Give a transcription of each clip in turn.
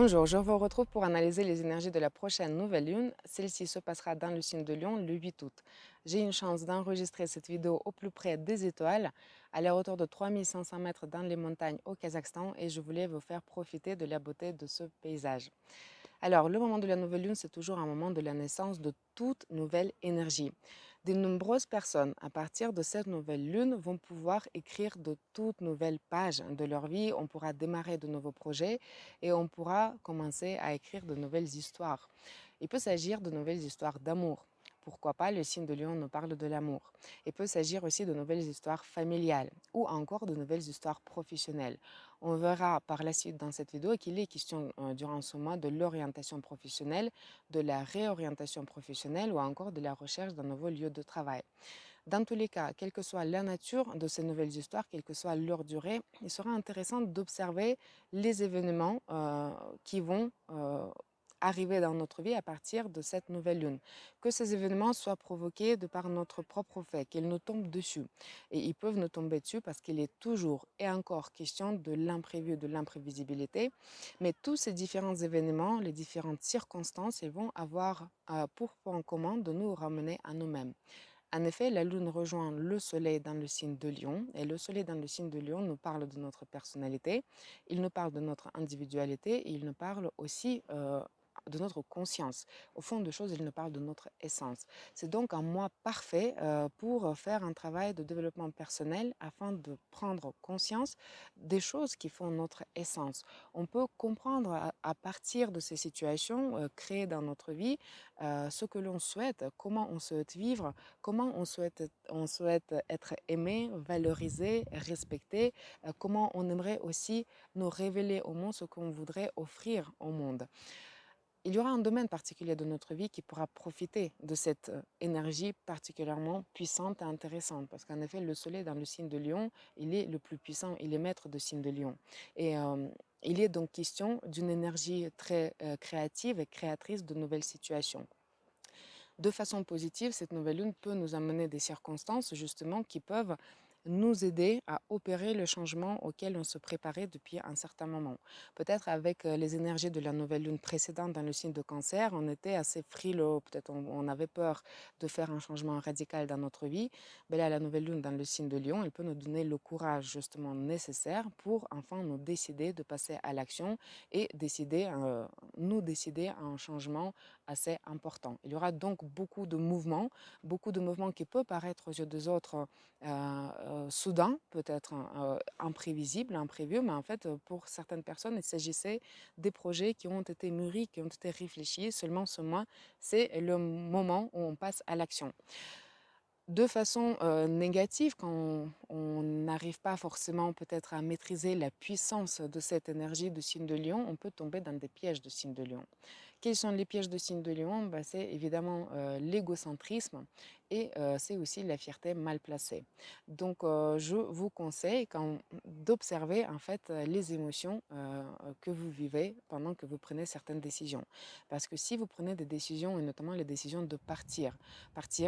Bonjour, je vous retrouve pour analyser les énergies de la prochaine nouvelle lune. Celle-ci se passera dans le signe de Lion le 8 août. J'ai une chance d'enregistrer cette vidéo au plus près des étoiles, à la hauteur de 3500 mètres dans les montagnes au Kazakhstan, et je voulais vous faire profiter de la beauté de ce paysage. Alors, le moment de la nouvelle lune, c'est toujours un moment de la naissance de toute nouvelle énergie. De nombreuses personnes, à partir de cette nouvelle lune, vont pouvoir écrire de toutes nouvelles pages de leur vie. On pourra démarrer de nouveaux projets et on pourra commencer à écrire de nouvelles histoires. Il peut s'agir de nouvelles histoires d'amour. Pourquoi pas, le signe de Lion nous parle de l'amour. Il peut s'agir aussi de nouvelles histoires familiales ou encore de nouvelles histoires professionnelles. On verra par la suite dans cette vidéo qu'il est question durant ce mois de l'orientation professionnelle, de la réorientation professionnelle ou encore de la recherche d'un nouveau lieu de travail. Dans tous les cas, quelle que soit la nature de ces nouvelles histoires, quelle que soit leur durée, il sera intéressant d'observer les événements qui vont arriver dans notre vie à partir de cette nouvelle lune. Que ces événements soient provoqués de par notre propre fait, qu'ils nous tombent dessus. Et ils peuvent nous tomber dessus parce qu'il est toujours et encore question de l'imprévu, de l'imprévisibilité. Mais tous ces différents événements, les différentes circonstances, ils vont avoir pour point commun de nous ramener à nous-mêmes. En effet, la lune rejoint le soleil dans le signe de Lion et le soleil dans le signe de Lion nous parle de notre personnalité, il nous parle de notre individualité et il nous parle aussi de notre conscience. Au fond de choses, il nous parle de notre essence. C'est donc un mois parfait pour faire un travail de développement personnel afin de prendre conscience des choses qui font notre essence. On peut comprendre à partir de ces situations créées dans notre vie ce que l'on souhaite, comment on souhaite vivre, comment on souhaite être aimé, valorisé, respecté, comment on aimerait aussi nous révéler au monde ce qu'on voudrait offrir au monde. Il y aura un domaine particulier de notre vie qui pourra profiter de cette énergie particulièrement puissante et intéressante. Parce qu'en effet, le soleil dans le signe de Lion, il est le plus puissant, il est maître de signe de Lion. Et il est donc question d'une énergie très créative et créatrice de nouvelles situations. De façon positive, cette nouvelle lune peut nous amener des circonstances justement qui peuvent nous aider à opérer le changement auquel on se préparait depuis un certain moment. Peut-être avec les énergies de la nouvelle lune précédente dans le signe de Cancer, on était assez frileux, peut-être on avait peur de faire un changement radical dans notre vie. Mais là, la nouvelle lune dans le signe de Lion, elle peut nous donner le courage justement nécessaire pour enfin nous décider de passer à l'action et nous décider à un changement assez important. Il y aura donc beaucoup de mouvements qui peuvent paraître aux yeux des autres soudains, peut-être imprévisibles, imprévus, mais en fait, pour certaines personnes, il s'agissait des projets qui ont été mûris, qui ont été réfléchis. Seulement ce mois, c'est le moment où on passe à l'action. De façon négative, quand on n'arrive pas forcément peut-être à maîtriser la puissance de cette énergie de signe de Lion, on peut tomber dans des pièges de signe de Lion. Quels sont les pièges de signe de Lion? C'est évidemment l'égocentrisme et c'est aussi la fierté mal placée. Donc je vous conseille d'observer en fait les émotions que vous vivez pendant que vous prenez certaines décisions. Parce que si vous prenez des décisions, et notamment les décisions de partir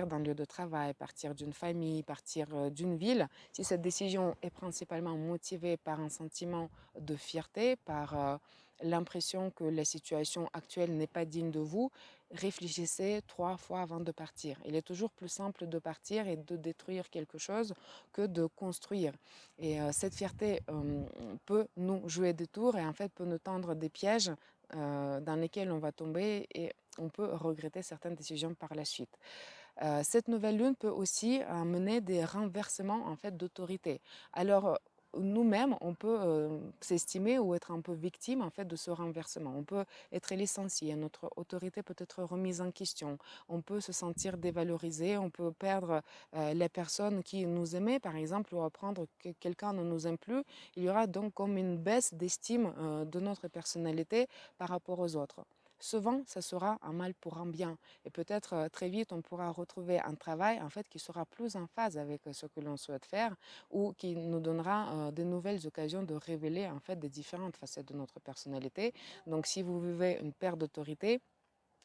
d'un lieu de travail, partir d'une famille, partir d'une ville, si cette décision est principalement motivée par un sentiment de fierté, par l'impression que la situation actuelle n'est pas digne de vous, réfléchissez 3 fois avant de partir. Il est toujours plus simple de partir et de détruire quelque chose que de construire. Et cette fierté peut nous jouer des tours et en fait peut nous tendre des pièges dans lesquels on va tomber et on peut regretter certaines décisions par la suite. Cette nouvelle lune peut aussi mener des renversements en fait d'autorité. Alors nous-mêmes, on peut s'estimer ou être un peu victime en fait de ce renversement. On peut être licencié, notre autorité peut être remise en question, on peut se sentir dévalorisé, on peut perdre les personnes qui nous aimaient par exemple ou apprendre que quelqu'un ne nous aime plus. Il y aura donc comme une baisse d'estime de notre personnalité par rapport aux autres. Souvent, ça sera un mal pour un bien. Et peut-être très vite, on pourra retrouver un travail en fait qui sera plus en phase avec ce que l'on souhaite faire ou qui nous donnera de nouvelles occasions de révéler en fait des différentes facettes de notre personnalité. Donc, si vous vivez une perte d'autorité,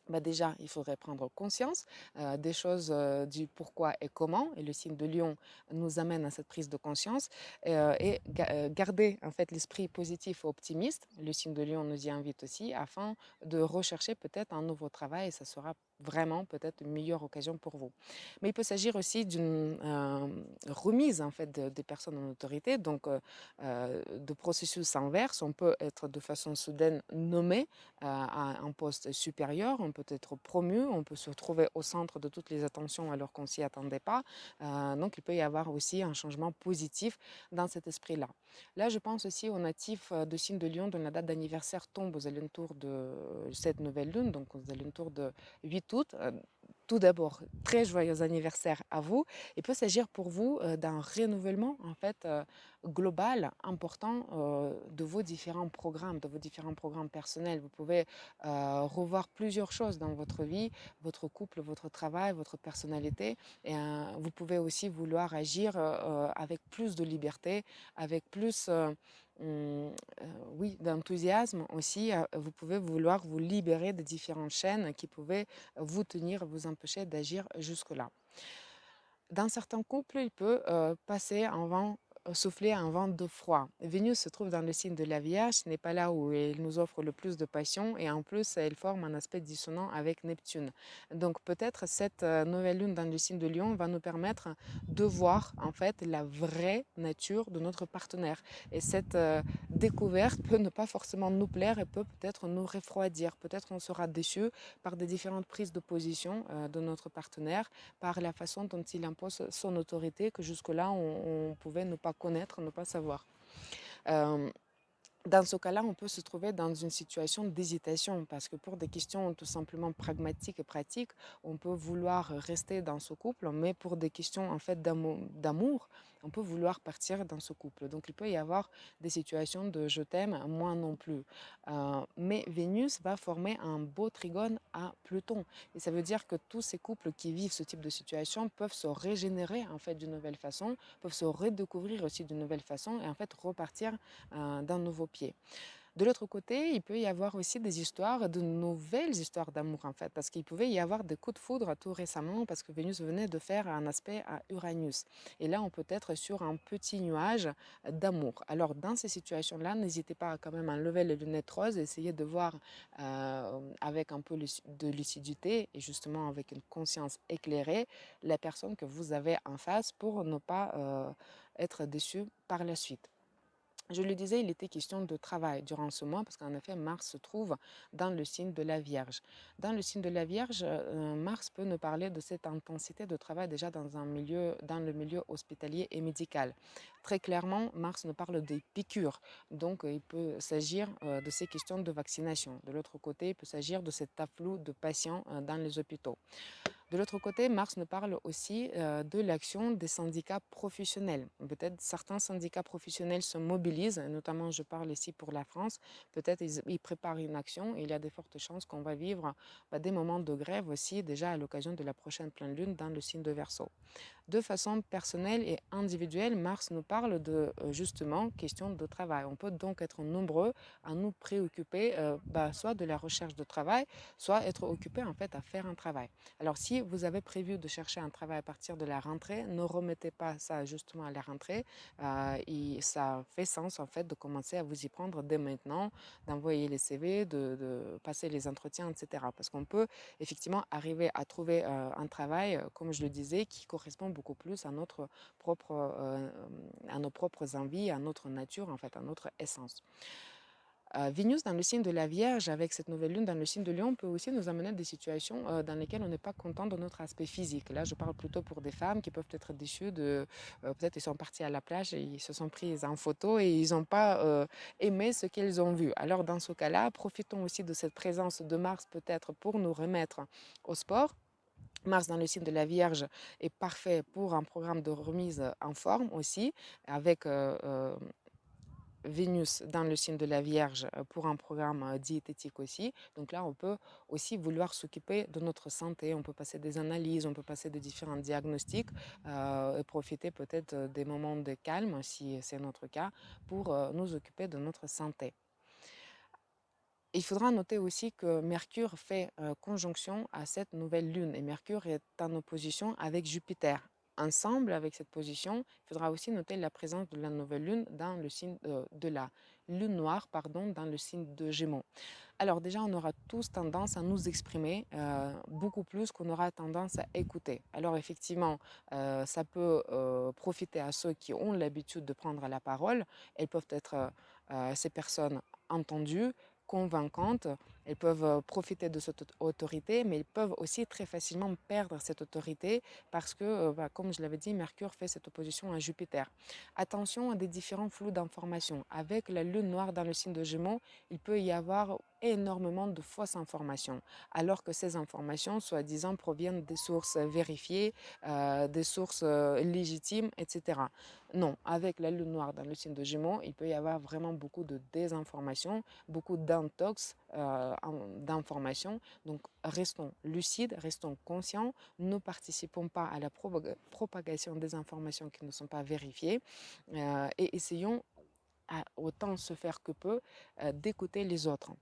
Bah déjà, il faudrait prendre conscience des choses, du pourquoi et comment. Et le signe de Lion nous amène à cette prise de conscience garder en fait l'esprit positif et optimiste. Le signe de Lion nous y invite aussi afin de rechercher peut-être un nouveau travail et ça sera vraiment peut-être une meilleure occasion pour vous. Mais il peut s'agir aussi d'une remise en fait des personnes en autorité, donc de processus inverse. On peut être de façon soudaine nommé à un poste supérieur, on peut être promu, on peut se retrouver au centre de toutes les attentions alors qu'on s'y attendait pas. Donc il peut y avoir aussi un changement positif dans cet esprit-là. Là, je pense aussi aux natifs de signe de Lion dont la date d'anniversaire tombe aux alentours de cette nouvelle lune, donc aux alentours de 8 août. Tout d'abord, très joyeux anniversaire à vous. Il peut s'agir pour vous d'un renouvellement en fait global, important de vos différents programmes personnels. Vous pouvez revoir plusieurs choses dans votre vie, votre couple, votre travail, votre personnalité. Et vous pouvez aussi vouloir agir avec plus de liberté, avec plus oui, d'enthousiasme aussi. Vous pouvez vouloir vous libérer des différentes chaînes qui pouvaient vous tenir, vous empêcher d'agir jusque-là. Dans certains couples, il peut passer un vent, souffler un vent de froid. Vénus se trouve dans le signe de la Vierge, ce n'est pas là où elle nous offre le plus de passion et en plus, elle forme un aspect dissonant avec Neptune. Donc peut-être cette nouvelle lune dans le signe de Lion va nous permettre de voir en fait la vraie nature de notre partenaire. Et cette découverte peut ne pas forcément nous plaire et peut peut-être nous refroidir. Peut-être on sera déçu par des différentes prises de position de notre partenaire, par la façon dont il impose son autorité que jusque-là, on pouvait ne pas connaître, ne pas savoir. Euh, Dans ce cas-là, on peut se trouver dans une situation d'hésitation parce que pour des questions tout simplement pragmatiques et pratiques, on peut vouloir rester dans ce couple, mais pour des questions en fait d'amour, on peut vouloir partir dans ce couple. Donc il peut y avoir des situations de je t'aime, moi non plus. Mais Vénus va former un beau trigone à Pluton. Et ça veut dire que tous ces couples qui vivent ce type de situation peuvent se régénérer en fait d'une nouvelle façon, peuvent se redécouvrir aussi d'une nouvelle façon et en fait repartir d'un nouveau pied. De l'autre côté, il peut y avoir aussi des histoires, de nouvelles histoires d'amour en fait, parce qu'il pouvait y avoir des coups de foudre tout récemment, parce que Vénus venait de faire un aspect à Uranus. Et là, on peut être sur un petit nuage d'amour. Alors, dans ces situations-là, n'hésitez pas à quand même enlever les lunettes roses, essayer de voir avec un peu de lucidité et justement avec une conscience éclairée la personne que vous avez en face pour ne pas être déçu par la suite. Je le disais, il était question de travail durant ce mois parce qu'en effet, Mars se trouve dans le signe de la Vierge. Dans le signe de la Vierge, Mars peut nous parler de cette intensité de travail déjà dans le milieu hospitalier et médical. Très clairement, Mars nous parle des piqûres. Donc, il peut s'agir de ces questions de vaccination. De l'autre côté, il peut s'agir de cet afflux de patients dans les hôpitaux. De l'autre côté, Mars nous parle aussi de l'action des syndicats professionnels. Peut-être certains syndicats professionnels se mobilisent, notamment je parle ici pour la France, peut-être ils préparent une action et il y a de fortes chances qu'on va vivre des moments de grève aussi déjà à l'occasion de la prochaine pleine lune dans le signe de Verseau. De façon personnelle et individuelle, Mars nous parle de justement questions de travail. On peut donc être nombreux à nous préoccuper soit de la recherche de travail, soit être occupé en fait à faire un travail. Alors si vous avez prévu de chercher un travail à partir de la rentrée, ne remettez pas ça justement à la rentrée. Et ça fait sens en fait de commencer à vous y prendre dès maintenant, d'envoyer les CV, de passer les entretiens, etc. Parce qu'on peut effectivement arriver à trouver un travail, comme je le disais, qui correspond beaucoup plus à nos propres envies, à notre nature, en fait, à notre essence. Vénus dans le signe de la Vierge, avec cette nouvelle lune dans le signe de Lion, peut aussi nous amener à des situations dans lesquelles on n'est pas content de notre aspect physique. Là, je parle plutôt pour des femmes qui peuvent être déçues de... peut-être ils sont partis à la plage et ils se sont pris en photo et ils n'ont pas aimé ce qu'ils ont vu. Alors, dans ce cas-là, profitons aussi de cette présence de Mars peut-être pour nous remettre au sport. Mars dans le signe de la Vierge est parfait pour un programme de remise en forme aussi, avec Vénus dans le signe de la Vierge pour un programme diététique aussi. Donc là, on peut aussi vouloir s'occuper de notre santé. On peut passer des analyses, on peut passer de différents diagnostics et profiter peut-être des moments de calme, si c'est notre cas, pour nous occuper de notre santé. Il faudra noter aussi que Mercure fait conjonction à cette nouvelle lune et Mercure est en opposition avec Jupiter. Ensemble avec cette position, il faudra aussi noter la présence de la nouvelle lune dans le signe de la lune noire, pardon, dans le signe de Gémeaux. Alors déjà, on aura tous tendance à nous exprimer beaucoup plus qu'on aura tendance à écouter. Alors effectivement, ça peut profiter à ceux qui ont l'habitude de prendre la parole. Elles peuvent être ces personnes entendues, convaincantes. Elles peuvent profiter de cette autorité, mais elles peuvent aussi très facilement perdre cette autorité parce que, comme je l'avais dit, Mercure fait cette opposition à Jupiter. Attention à des différents flous d'informations. Avec la lune noire dans le signe de Gémeaux, il peut y avoir énormément de fausses informations, alors que ces informations, soi-disant, proviennent des sources vérifiées, des sources légitimes, etc. Non, avec la lune noire dans le signe de Gémeaux, il peut y avoir vraiment beaucoup de désinformation, beaucoup d'intox d'informations. Donc, restons lucides, restons conscients, ne participons pas à la propagation des informations qui ne sont pas vérifiées et essayons autant se faire que peu d'écouter les autres.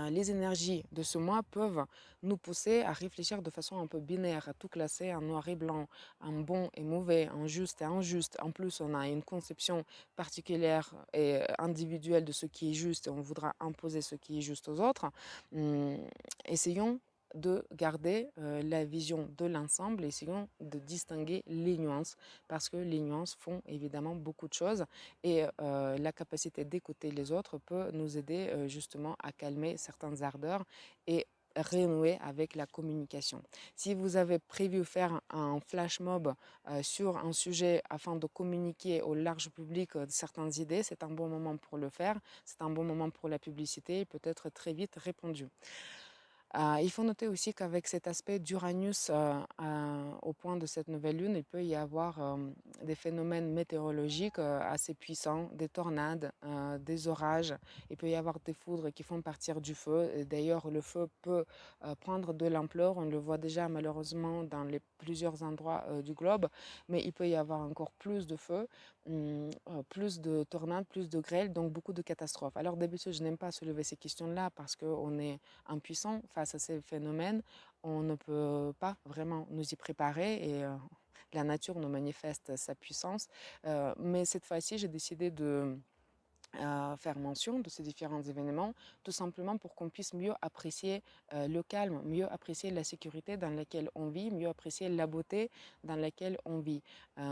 Les énergies de ce mois peuvent nous pousser à réfléchir de façon un peu binaire, à tout classer en noir et blanc, en bon et mauvais, en juste et injuste. En plus, on a une conception particulière et individuelle de ce qui est juste et on voudra imposer ce qui est juste aux autres. Hum, Essayons de garder la vision de l'ensemble, essayons de distinguer les nuances parce que les nuances font évidemment beaucoup de choses et la capacité d'écouter les autres peut nous aider justement à calmer certaines ardeurs et renouer avec la communication. Si vous avez prévu faire un flash mob sur un sujet afin de communiquer au large public certaines idées, c'est un bon moment pour le faire, c'est un bon moment pour la publicité et peut être très vite répondu. Il faut noter aussi qu'avec cet aspect d'Uranus au point de cette nouvelle lune, il peut y avoir des phénomènes météorologiques assez puissants, des tornades, des orages. Il peut y avoir des foudres qui font partir du feu. D'ailleurs, le feu peut prendre de l'ampleur. On le voit déjà malheureusement dans plusieurs endroits du globe, mais il peut y avoir encore plus de feu, plus de tornades, plus de grêles, donc beaucoup de catastrophes. Alors d'habitude, je n'aime pas soulever ces questions-là parce qu'on est impuissant face à ces phénomènes. On ne peut pas vraiment nous y préparer et la nature nous manifeste sa puissance. Mais cette fois-ci, j'ai décidé de faire mention de ces différents événements, tout simplement pour qu'on puisse mieux apprécier le calme, mieux apprécier la sécurité dans laquelle on vit, mieux apprécier la beauté dans laquelle on vit.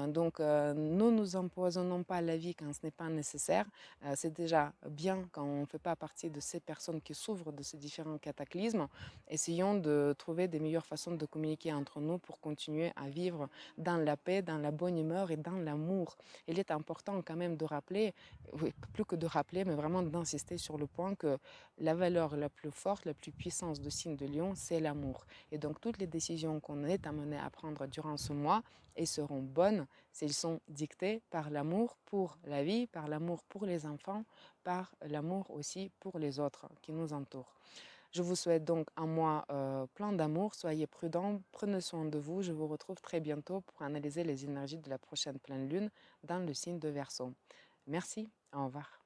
Donc, ne nous empoisonnons pas la vie quand ce n'est pas nécessaire. C'est déjà bien quand on ne fait pas partie de ces personnes qui souffrent de ces différents cataclysmes. Essayons de trouver des meilleures façons de communiquer entre nous pour continuer à vivre dans la paix, dans la bonne humeur et dans l'amour. Il est important quand même de rappeler, oui, plus que de rappeler, mais vraiment d'insister sur le point que la valeur la plus forte, la plus puissante de signe de Lion, c'est l'amour. Et donc toutes les décisions qu'on est amené à prendre durant ce mois, elles seront bonnes si elles sont dictées par l'amour pour la vie, par l'amour pour les enfants, par l'amour aussi pour les autres qui nous entourent. Je vous souhaite donc un mois plein d'amour, soyez prudents, prenez soin de vous. Je vous retrouve très bientôt pour analyser les énergies de la prochaine pleine lune dans le signe de Verseau. Merci, au revoir.